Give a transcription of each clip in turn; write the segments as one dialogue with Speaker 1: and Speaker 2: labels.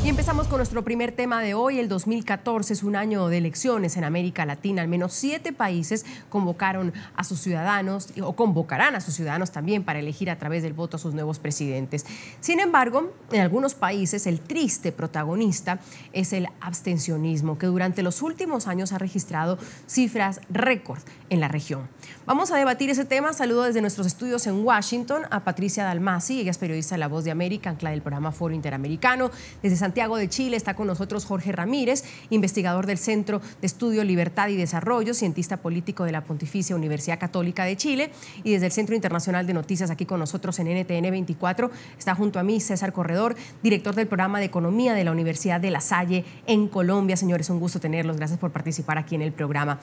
Speaker 1: Y empezamos con nuestro primer tema de hoy. El 2014 es un año de elecciones en América Latina. Al menos 7 países convocaron a sus ciudadanos o convocarán a sus ciudadanos también para elegir a través del voto a sus nuevos presidentes. Sin embargo, en algunos países el triste protagonista es el abstencionismo, que durante los últimos años ha registrado cifras récord en la región. Vamos a debatir ese tema. Saludo desde nuestros estudios en Washington a Patricia Dalmasi. Ella es periodista de La Voz de América, ancla del programa Foro Interamericano. Desde Santiago de Chile está con nosotros Jorge Ramírez, investigador del Centro de Estudio Libertad y Desarrollo, cientista político de la Pontificia Universidad Católica de Chile. Y desde el Centro Internacional de Noticias, aquí con nosotros en NTN 24, está junto a mí César Corredor, director del programa de Economía de la Universidad de La Salle en Colombia. Señores, un gusto tenerlos. Gracias por participar aquí en el programa.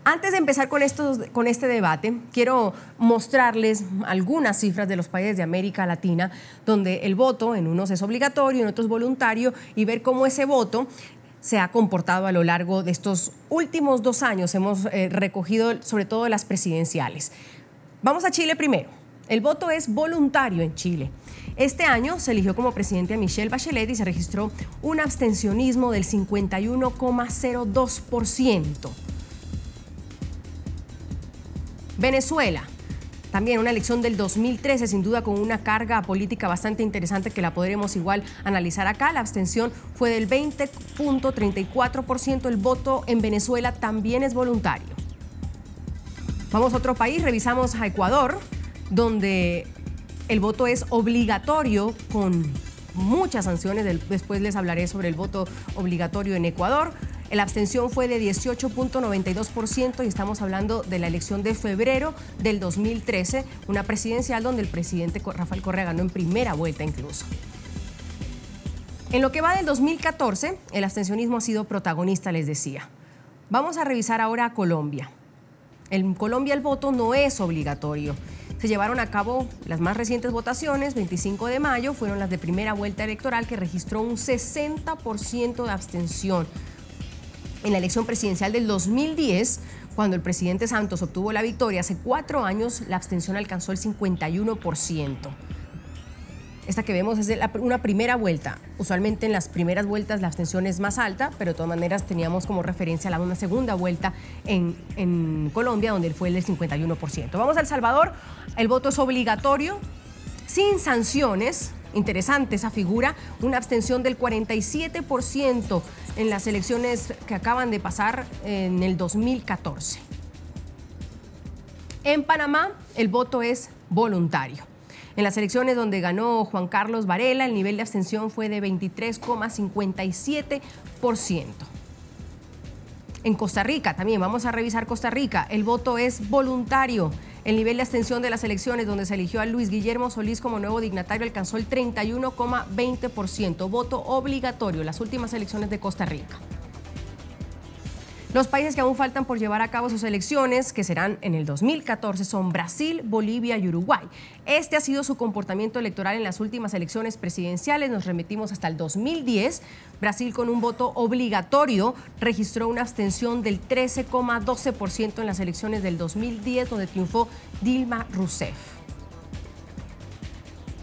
Speaker 1: Antes de empezar con este debate, quiero mostrarles algunas cifras de los países de América Latina, donde el voto en unos es obligatorio, en otros voluntario, y ver cómo ese voto se ha comportado a lo largo de estos últimos 2 años. Hemos recogido sobre todo las presidenciales. Vamos a Chile primero. El voto es voluntario en Chile. Este año se eligió como presidente a Michelle Bachelet y se registró un abstencionismo del 51,02%. Venezuela, también una elección del 2013, sin duda con una carga política bastante interesante que la podremos igual analizar acá. La abstención fue del 20,34%. El voto en Venezuela también es voluntario. Vamos a otro país, revisamos a Ecuador, donde el voto es obligatorio con muchas sanciones. Después les hablaré sobre el voto obligatorio en Ecuador. La abstención fue de 18,92% y estamos hablando de la elección de febrero del 2013, una presidencial donde el presidente Rafael Correa ganó en primera vuelta incluso. En lo que va del 2014, el abstencionismo ha sido protagonista, les decía. Vamos a revisar ahora a Colombia. En Colombia el voto no es obligatorio. Se llevaron a cabo las más recientes votaciones, 25 de mayo, fueron las de primera vuelta electoral, que registró un 60% de abstención. En la elección presidencial del 2010, cuando el presidente Santos obtuvo la victoria, hace 4 años la abstención alcanzó el 51%. Esta que vemos es una primera vuelta. Usualmente en las primeras vueltas la abstención es más alta, pero de todas maneras teníamos como referencia una segunda vuelta en Colombia, donde fue el del 51%. Vamos a El Salvador. El voto es obligatorio, sin sanciones. Interesante esa figura, una abstención del 47% en las elecciones que acaban de pasar en el 2014. En Panamá, el voto es voluntario. En las elecciones donde ganó Juan Carlos Varela, el nivel de abstención fue de 23,57%. En Costa Rica también, vamos a revisar Costa Rica, el voto es voluntario. El nivel de abstención de las elecciones donde se eligió a Luis Guillermo Solís como nuevo dignatario alcanzó el 31,20%. Voto obligatorio, las últimas elecciones de Costa Rica. Los países que aún faltan por llevar a cabo sus elecciones, que serán en el 2014, son Brasil, Bolivia y Uruguay. Este ha sido su comportamiento electoral en las últimas elecciones presidenciales. Nos remitimos hasta el 2010. Brasil, con un voto obligatorio, registró una abstención del 13,12% en las elecciones del 2010, donde triunfó Dilma Rousseff.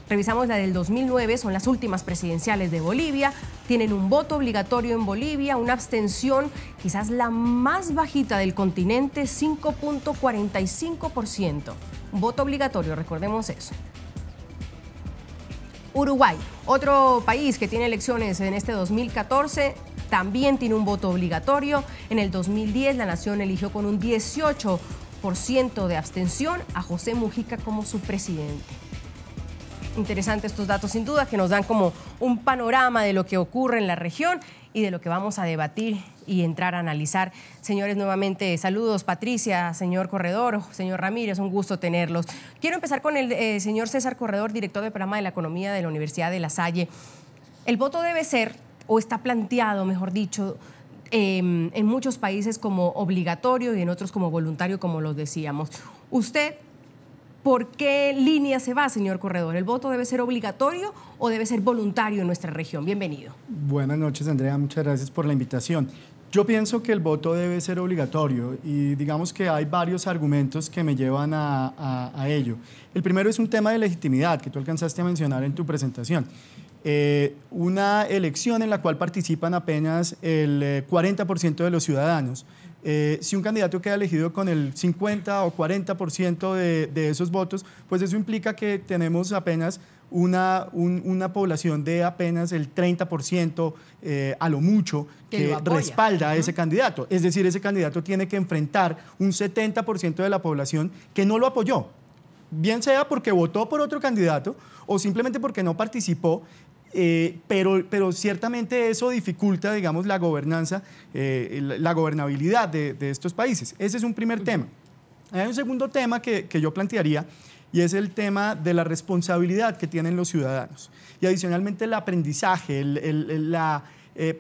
Speaker 1: Revisamos la del 2009, son las últimas presidenciales de Bolivia. Tienen un voto obligatorio en Bolivia, una abstención quizás la más bajita del continente, 5,45%. Un voto obligatorio, recordemos eso. Uruguay, otro país que tiene elecciones en este 2014, también tiene un voto obligatorio. En el 2010 la nación eligió con un 18% de abstención a José Mujica como su presidente. Interesantes estos datos, sin duda, que nos dan como un panorama de lo que ocurre en la región y de lo que vamos a debatir y entrar a analizar. Señores, nuevamente saludos, Patricia, señor Corredor, señor Ramírez, un gusto tenerlos. Quiero empezar con el señor César Corredor, director del programa de la Economía de la Universidad de La Salle. El voto debe ser, o está planteado, mejor dicho, en muchos países como obligatorio y en otros como voluntario, como lo decíamos. Usted, ¿por qué línea se va, señor Corredor? ¿El voto debe ser obligatorio o debe ser voluntario en nuestra región? Bienvenido.
Speaker 2: Buenas noches, Andrea. Muchas gracias por la invitación. Yo pienso que el voto debe ser obligatorio y digamos que hay varios argumentos que me llevan a ello. El primero es un tema de legitimidad que tú alcanzaste a mencionar en tu presentación. una elección en la cual participan apenas el 40% de los ciudadanos. Si un candidato queda elegido con el 50 o 40% de esos votos, pues eso implica que tenemos apenas una población de apenas el 30% a lo mucho que respalda a ese candidato. Es decir, ese candidato tiene que enfrentar un 70% de la población que no lo apoyó, bien sea porque votó por otro candidato o simplemente porque no participó. Pero ciertamente eso dificulta, digamos, la gobernanza, la gobernabilidad de estos países. Ese es un primer tema. Hay un segundo tema que yo plantearía, y es el tema de la responsabilidad que tienen los ciudadanos. Y adicionalmente el aprendizaje, la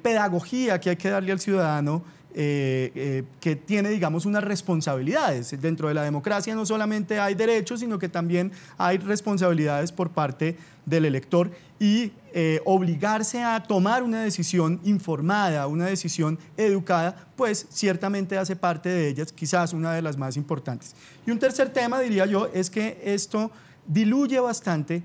Speaker 2: pedagogía que hay que darle al ciudadano, que tiene, digamos, unas responsabilidades. Dentro de la democracia no solamente hay derechos, sino que también hay responsabilidades por parte del elector y obligarse a tomar una decisión informada, una decisión educada, pues ciertamente hace parte de ellas, quizás una de las más importantes. Y un tercer tema, diría yo, es que esto diluye bastante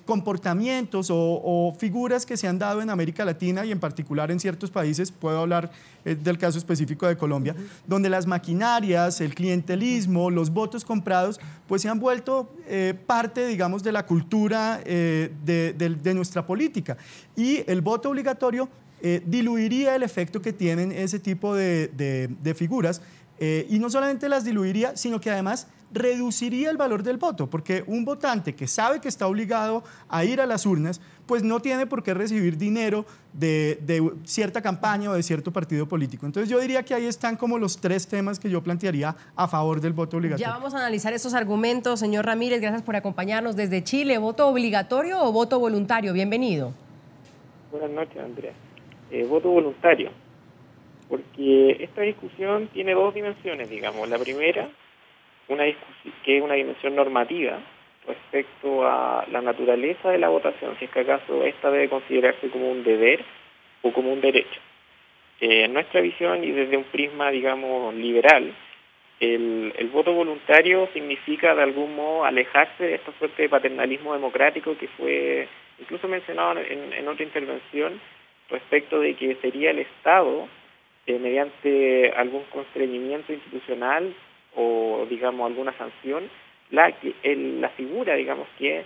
Speaker 2: comportamientos o figuras que se han dado en América Latina y en particular en ciertos países, puedo hablar del caso específico de Colombia, donde las maquinarias, el clientelismo, los votos comprados, pues se han vuelto parte, digamos, de la cultura de nuestra política. Y el voto obligatorio diluiría el efecto que tienen ese tipo de figuras, y no solamente las diluiría, sino que además reduciría el valor del voto, porque un votante que sabe que está obligado a ir a las urnas, pues no tiene por qué recibir dinero de cierta campaña o de cierto partido político. Entonces yo diría que ahí están como los tres temas que yo plantearía a favor del voto obligatorio.
Speaker 1: Ya vamos a analizar esos argumentos, señor Ramírez, gracias por acompañarnos desde Chile. ¿Voto obligatorio o voto voluntario? Bienvenido.
Speaker 3: Buenas noches, Andrea. Voto voluntario, porque esta discusión tiene dos dimensiones, digamos. La primera, que es una dimensión normativa respecto a la naturaleza de la votación, si es que acaso esta debe considerarse como un deber o como un derecho. En nuestra visión y desde un prisma, digamos, liberal, el voto voluntario significa de algún modo alejarse de esta suerte de paternalismo democrático que fue incluso mencionado en otra intervención respecto de que sería el Estado, mediante algún constreñimiento institucional o, digamos, alguna sanción, la figura, digamos, que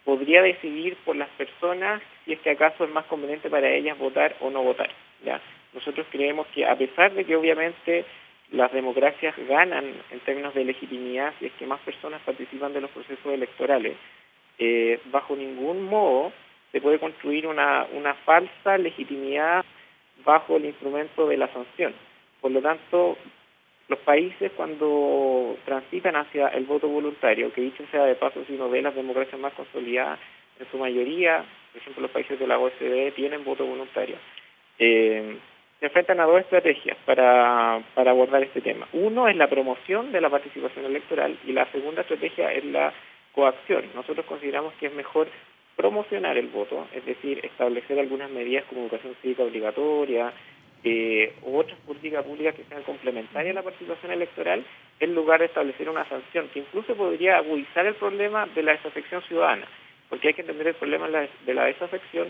Speaker 3: podría decidir por las personas si es que acaso es más conveniente para ellas votar o no votar, ¿ya? Nosotros creemos que, a pesar de que obviamente las democracias ganan en términos de legitimidad si es que más personas participan de los procesos electorales, bajo ningún modo se puede construir una falsa legitimidad bajo el instrumento de la sanción. Por lo tanto, los países cuando transitan hacia el voto voluntario, que dicho sea de paso, si uno ve las democracias más consolidadas, en su mayoría, por ejemplo los países de la OCDE tienen voto voluntario, se enfrentan a dos estrategias para abordar este tema. Uno es la promoción de la participación electoral y la segunda estrategia es la coacción. Nosotros consideramos que es mejor promocionar el voto, es decir, establecer algunas medidas como educación cívica obligatoria, u otras políticas públicas que sean complementarias a la participación electoral, en lugar de establecer una sanción que incluso podría agudizar el problema de la desafección ciudadana, porque hay que entender el problema de la desafección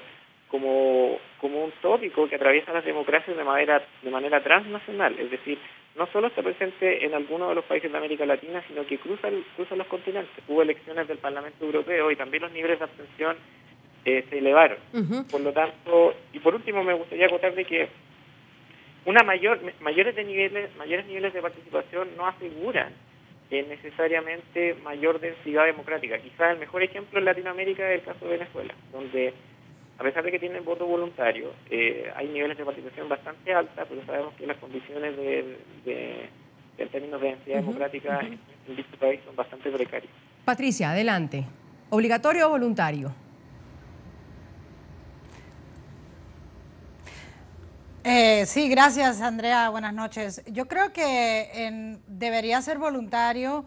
Speaker 3: como un tópico que atraviesa las democracias de manera transnacional, es decir, no solo está presente en algunos de los países de América Latina, sino que cruza los continentes. Hubo elecciones del Parlamento Europeo y también los niveles de abstención se elevaron. Por lo tanto, y por último me gustaría acotar de que mayores niveles de participación no aseguran necesariamente mayor densidad democrática. Quizás el mejor ejemplo en Latinoamérica es el caso de Venezuela, donde a pesar de que tienen voto voluntario, hay niveles de participación bastante altos, pero sabemos que las condiciones en términos de densidad democrática en dicho país son bastante precarias.
Speaker 1: Patricia, adelante. ¿Obligatorio o voluntario?
Speaker 4: Sí, gracias, Andrea. Buenas noches. Yo creo que debería ser voluntario.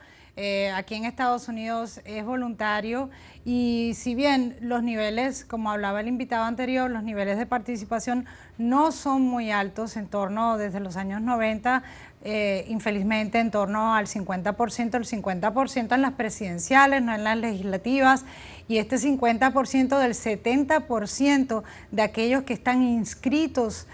Speaker 4: Aquí en Estados Unidos es voluntario y si bien los niveles, como hablaba el invitado anterior, los niveles de participación no son muy altos, en torno desde los años 90, infelizmente en torno al 50%, el 50% en las presidenciales, no en las legislativas, y este 50% del 70% de aquellos que están inscritos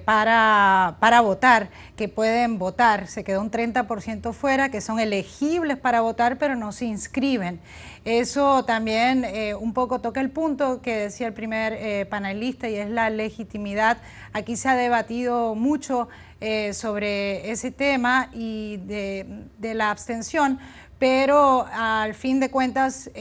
Speaker 4: para votar, que pueden votar. Se quedó un 30% fuera, que son elegibles para votar, pero no se inscriben. Eso también un poco toca el punto que decía el primer panelista, y es la legitimidad. Aquí se ha debatido mucho sobre ese tema y de la abstención, pero al fin de cuentas,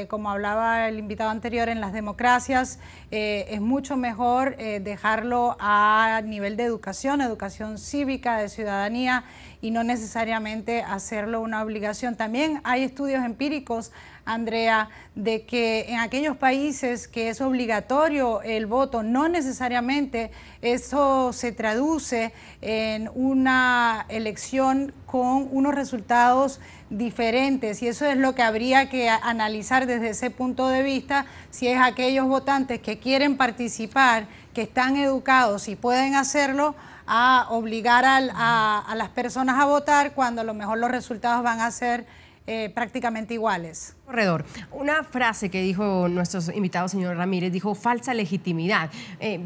Speaker 4: como hablaba el invitado anterior, en las democracias es mucho mejor dejarlo a nivel de educación cívica, de ciudadanía, y no necesariamente hacerlo una obligación. También hay estudios empíricos, Andrea, de que en aquellos países que es obligatorio el voto, no necesariamente eso se traduce en una elección con unos resultados diferentes, y eso es lo que habría que analizar desde ese punto de vista, si es aquellos votantes que quieren participar, que están educados y pueden hacerlo, a obligar a las personas a votar cuando a lo mejor los resultados van a ser prácticamente iguales.
Speaker 1: Corredor, una frase que dijo nuestro invitado, señor Ramírez, dijo falsa legitimidad.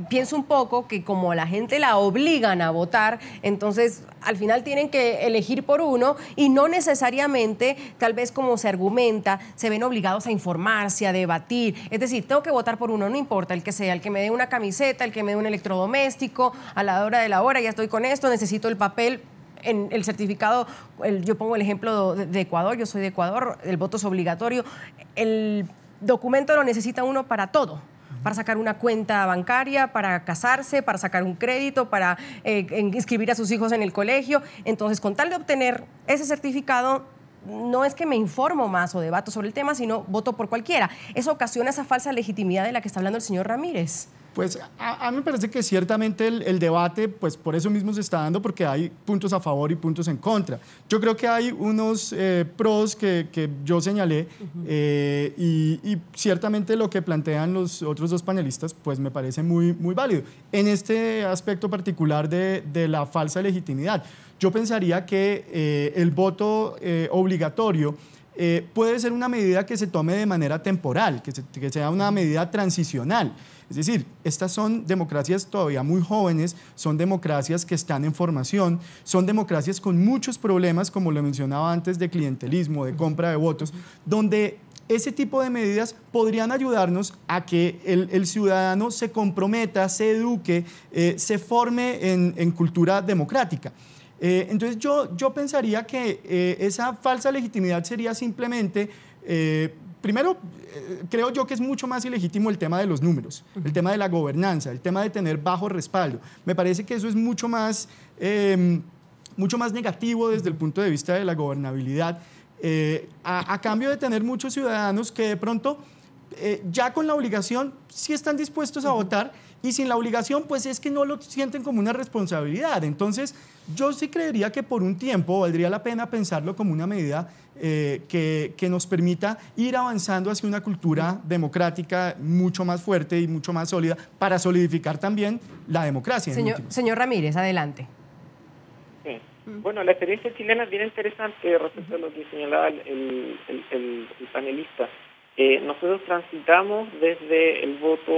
Speaker 1: Pienso un poco que como la gente la obligan a votar, entonces al final tienen que elegir por uno y no necesariamente, tal vez como se argumenta, se ven obligados a informarse, a debatir. Es decir, tengo que votar por uno, no importa el que sea, el que me dé una camiseta, el que me dé un electrodoméstico, a la hora de la hora ya estoy con esto, necesito el papel. En el certificado, yo pongo el ejemplo de Ecuador, yo soy de Ecuador, el voto es obligatorio, el documento lo necesita uno para todo, para sacar una cuenta bancaria, para casarse, para sacar un crédito, para inscribir a sus hijos en el colegio. Entonces, con tal de obtener ese certificado, no es que me informo más o debato sobre el tema, sino voto por cualquiera. Eso ocasiona esa falsa legitimidad de la que está hablando el señor Ramírez.
Speaker 2: Pues a mí me parece que ciertamente el debate, pues por eso mismo se está dando, porque hay puntos a favor y puntos en contra. Yo creo que hay unos pros que yo señalé y ciertamente lo que plantean los otros dos panelistas, pues me parece muy válido. En este aspecto particular de la falsa legitimidad, yo pensaría que el voto obligatorio puede ser una medida que se tome de manera temporal, que sea una medida transicional. Es decir, estas son democracias todavía muy jóvenes, son democracias que están en formación, son democracias con muchos problemas, como lo mencionaba antes, de clientelismo, de compra de votos, donde ese tipo de medidas podrían ayudarnos a que el ciudadano se comprometa, se eduque, se forme en cultura democrática. Entonces yo pensaría que esa falsa legitimidad sería simplemente, primero, creo yo que es mucho más ilegítimo el tema de los números, el tema de la gobernanza, el tema de tener bajo respaldo. Me parece que eso es mucho más negativo desde el punto de vista de la gobernabilidad, a cambio de tener muchos ciudadanos que de pronto ya con la obligación sí están dispuestos a votar, y sin la obligación pues es que no lo sienten como una responsabilidad. Entonces yo sí creería que por un tiempo valdría la pena pensarlo como una medida que nos permita ir avanzando hacia una cultura democrática mucho más fuerte y mucho más sólida para solidificar también la democracia.
Speaker 1: Señor Ramírez, adelante.
Speaker 3: Sí. Bueno, la experiencia chilena es bien interesante respecto a lo que señalaba el panelista. Nosotros transitamos desde el voto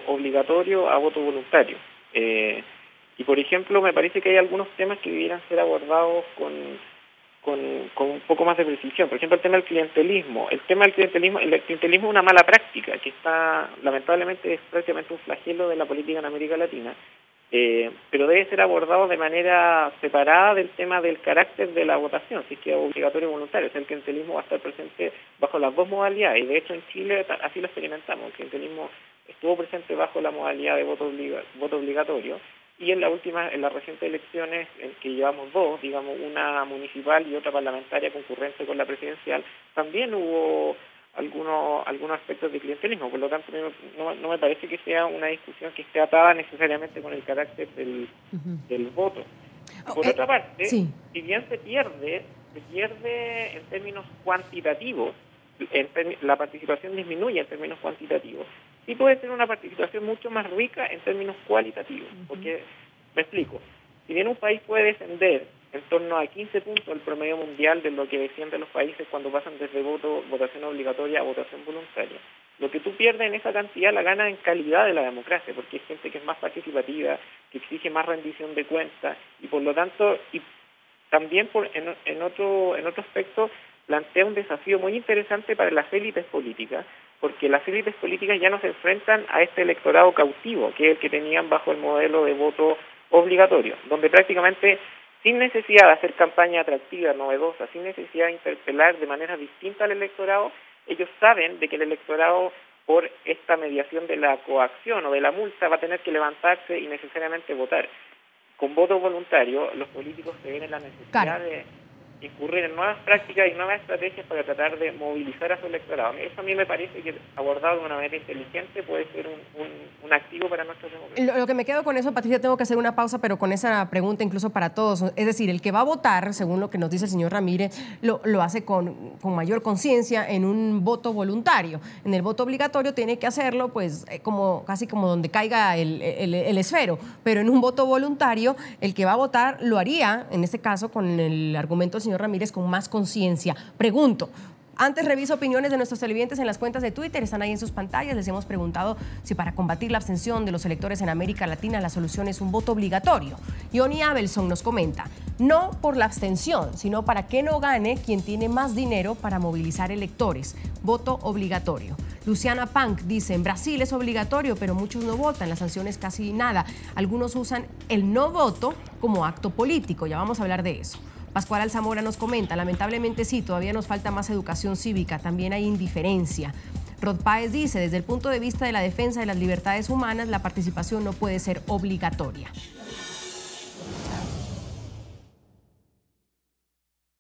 Speaker 3: obligatorio a voto voluntario. Y, por ejemplo, me parece que hay algunos temas que debieran ser abordados con un poco más de precisión. Por ejemplo, el tema del clientelismo. El clientelismo es una mala práctica que está, lamentablemente, es prácticamente un flagelo de la política en América Latina. Pero debe ser abordado de manera separada del tema del carácter de la votación, si es que es obligatorio o voluntario. O sea, el clientelismo va a estar presente bajo las dos modalidades, y de hecho en Chile así lo experimentamos. El clientelismo estuvo presente bajo la modalidad de voto obligatorio, y en las recientes elecciones, en que llevamos dos, digamos, una municipal y otra parlamentaria concurrente con la presidencial, también hubo algunos aspectos de clientelismo. Por lo tanto, no me parece que sea una discusión que esté atada necesariamente con el carácter del voto. Por otra parte, sí, si bien se pierde en términos cuantitativos, la participación disminuye en términos cuantitativos, sí puede ser una participación mucho más rica en términos cualitativos. Porque, me explico, si bien un país puede descender en torno a 15 puntos el promedio mundial de lo que defienden los países cuando pasan desde votación obligatoria a votación voluntaria. Lo que tú pierdes en esa cantidad la ganas en calidad de la democracia, porque hay gente que es más participativa, que exige más rendición de cuentas, y por lo tanto, y también en otro aspecto, plantea un desafío muy interesante para las élites políticas, porque las élites políticas ya no se enfrentan a este electorado cautivo, que es el que tenían bajo el modelo de voto obligatorio, donde prácticamente sin necesidad de hacer campaña atractiva, novedosa, sin necesidad de interpelar de manera distinta al electorado, ellos saben de que el electorado, por esta mediación de la coacción o de la multa, va a tener que levantarse y necesariamente votar. Con voto voluntario, los políticos se ven en la necesidad de incurrir en nuevas prácticas y nuevas estrategias para tratar de movilizar a su electorado. Eso a mí me parece que, abordado de una manera inteligente, puede ser un activo para nuestra democracia.
Speaker 1: Lo que me quedo con eso, Patricia, tengo que hacer una pausa, pero con esa pregunta incluso para todos. Es decir, el que va a votar, según lo que nos dice el señor Ramírez, lo hace con mayor conciencia en un voto voluntario. En el voto obligatorio tiene que hacerlo, pues, casi como donde caiga el esfero. Pero en un voto voluntario, el que va a votar lo haría, en este caso, con el argumento del señor Ramírez, con más conciencia. Pregunto, antes reviso opiniones de nuestros televidentes en las cuentas de Twitter, están ahí en sus pantallas. Les hemos preguntado si para combatir la abstención de los electores en América Latina la solución es un voto obligatorio. Johnny Abelson nos comenta, no por la abstención, sino para que no gane quien tiene más dinero para movilizar electores. Voto obligatorio. Luciana Punk dice, en Brasil es obligatorio, pero muchos no votan, las sanciones casi nada. Algunos usan el no voto como acto político, ya vamos a hablar de eso. Pascual Alzamora nos comenta, lamentablemente sí, todavía nos falta más educación cívica, también hay indiferencia. Rod Páez dice, desde el punto de vista de la defensa de las libertades humanas, la participación no puede ser obligatoria.